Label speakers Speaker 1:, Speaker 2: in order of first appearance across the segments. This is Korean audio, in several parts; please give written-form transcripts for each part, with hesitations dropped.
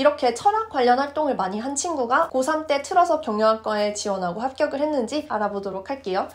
Speaker 1: 이렇게 철학 관련 활동을 많이 한 친구가 고3 때 틀어서 경영학과에 지원하고 합격을 했는지 알아보도록 할게요.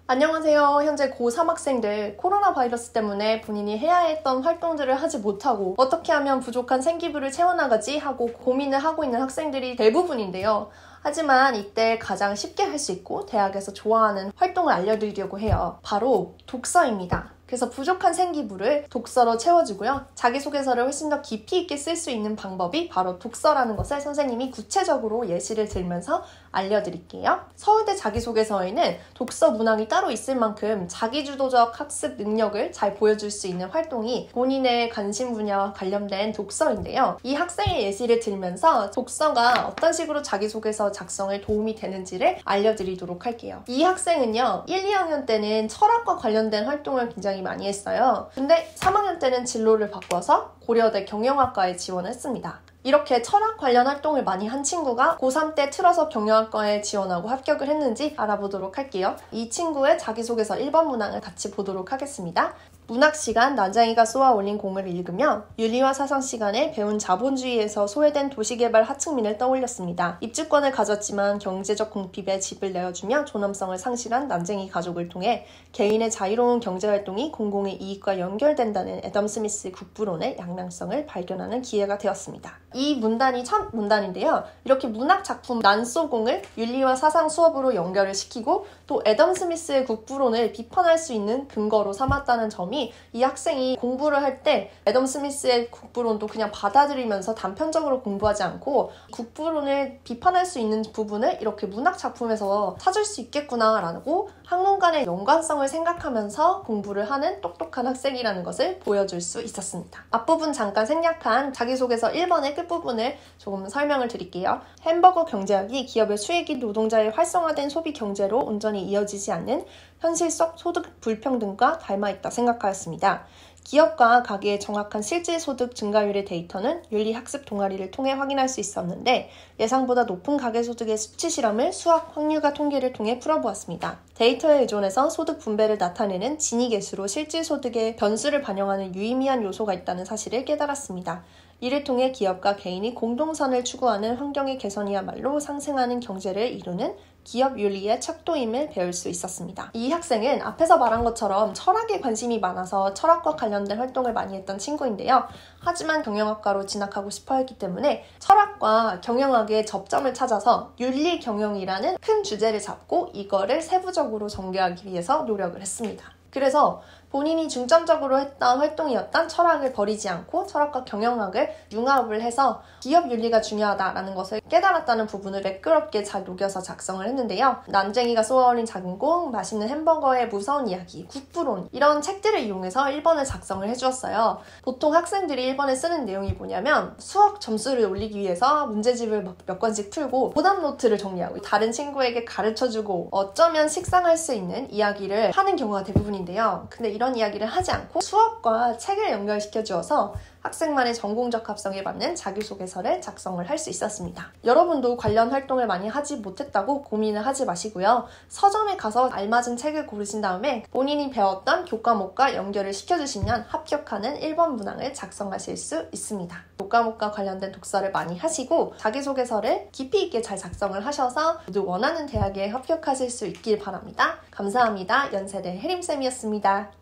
Speaker 1: 안녕하세요. 현재 고3 학생들, 코로나 바이러스 때문에 본인이 해야 했던 활동들을 하지 못하고 어떻게 하면 부족한 생기부를 채워나가지 하고 고민을 하고 있는 학생들이 대부분인데요. 하지만 이때 가장 쉽게 할 수 있고 대학에서 좋아하는 활동을 알려드리려고 해요. 바로 독서입니다. 그래서 부족한 생기부를 독서로 채워주고요. 자기소개서를 훨씬 더 깊이 있게 쓸 수 있는 방법이 바로 독서라는 것을 선생님이 구체적으로 예시를 들면서 알려드릴게요. 서울대 자기소개서에는 독서 문항이 따로 있을 만큼 자기주도적 학습 능력을 잘 보여줄 수 있는 활동이 본인의 관심 분야와 관련된 독서인데요. 이 학생의 예시를 들면서 독서가 어떤 식으로 자기소개서 작성에 도움이 되는지를 알려드리도록 할게요. 이 학생은요, 1, 2학년 때는 철학과 관련된 활동을 굉장히 많이 했어요. 근데 3학년 때는 진로를 바꿔서 고려대 경영학과에 지원했습니다. 이렇게 철학 관련 활동을 많이 한 친구가 고3 때 틀어서 경영학과에 지원하고 합격을 했는지 알아보도록 할게요. 이 친구의 자기소개서 1번 문항을 같이 보도록 하겠습니다. 문학 시간 난쟁이가 쏘아 올린 공을 읽으며 윤리와 사상 시간에 배운 자본주의에서 소외된 도시개발 하층민을 떠올렸습니다. 입주권을 가졌지만 경제적 궁핍에 집을 내어주며 존엄성을 상실한 난쟁이 가족을 통해 개인의 자유로운 경제활동이 공공의 이익과 연결된다는 애덤 스미스의 국부론의 양면성을 발견하는 기회가 되었습니다. 이 문단이 첫 문단인데요. 이렇게 문학 작품 난쏘공을 윤리와 사상 수업으로 연결을 시키고 또 애덤 스미스의 국부론을 비판할 수 있는 근거로 삼았다는 점이 이 학생이 공부를 할 때 애덤 스미스의 국부론도 그냥 받아들이면서 단편적으로 공부하지 않고 국부론을 비판할 수 있는 부분을 이렇게 문학 작품에서 찾을 수 있겠구나라고 학문 간의 연관성을 생각하면서 공부를 하는 똑똑한 학생이라는 것을 보여줄 수 있었습니다. 앞부분 잠깐 생략한 자기소개서 1번의 끝부분을 조금 설명을 드릴게요. 햄버거 경제학이 기업의 수익이 노동자의 활성화된 소비 경제로 온전히 이어지지 않는 현실 속 소득 불평등과 닮아있다 생각하였습니다. 기업과 가게의 정확한 실질 소득 증가율의 데이터는 윤리학습 동아리를 통해 확인할 수 있었는데 예상보다 높은 가계소득의 수치 실험을 수학 확률과 통계를 통해 풀어보았습니다. 데이터에 의존해서 소득 분배를 나타내는 진위계수로 실질 소득의 변수를 반영하는 유의미한 요소가 있다는 사실을 깨달았습니다. 이를 통해 기업과 개인이 공동선을 추구하는 환경의 개선이야말로 상생하는 경제를 이루는 기업 윤리의 척도임을 배울 수 있었습니다. 이 학생은 앞에서 말한 것처럼 철학에 관심이 많아서 철학과 관련된 활동을 많이 했던 친구인데요. 하지만 경영학과로 진학하고 싶어 했기 때문에 철학과 경영학의 접점을 찾아서 윤리 경영이라는 큰 주제를 잡고 이거를 세부적으로 전개하기 위해서 노력을 했습니다. 그래서 본인이 중점적으로 했던 활동이었던 철학을 버리지 않고 철학과 경영학을 융합을 해서 기업 윤리가 중요하다라는 것을 깨달았다는 부분을 매끄럽게 잘 녹여서 작성을 했는데요. 난쟁이가 쏘아올린 작은 공, 맛있는 햄버거의 무서운 이야기, 국부론 이런 책들을 이용해서 1번을 작성을 해주었어요. 보통 학생들이 1번에 쓰는 내용이 뭐냐면 수학 점수를 올리기 위해서 문제집을 몇 권씩 풀고 오답 노트를 정리하고 다른 친구에게 가르쳐주고 어쩌면 식상할 수 있는 이야기를 하는 경우가 대부분인데요. 근데 이런 이야기를 하지 않고 수업과 책을 연결시켜 주어서 학생만의 전공적 합성에 맞는 자기소개서를 작성을 할 수 있었습니다. 여러분도 관련 활동을 많이 하지 못했다고 고민을 하지 마시고요. 서점에 가서 알맞은 책을 고르신 다음에 본인이 배웠던 교과목과 연결을 시켜주시면 합격하는 1번 문항을 작성하실 수 있습니다. 교과목과 관련된 독서를 많이 하시고 자기소개서를 깊이 있게 잘 작성을 하셔서 모두 원하는 대학에 합격하실 수 있길 바랍니다. 감사합니다. 연세대 혜림쌤이었습니다.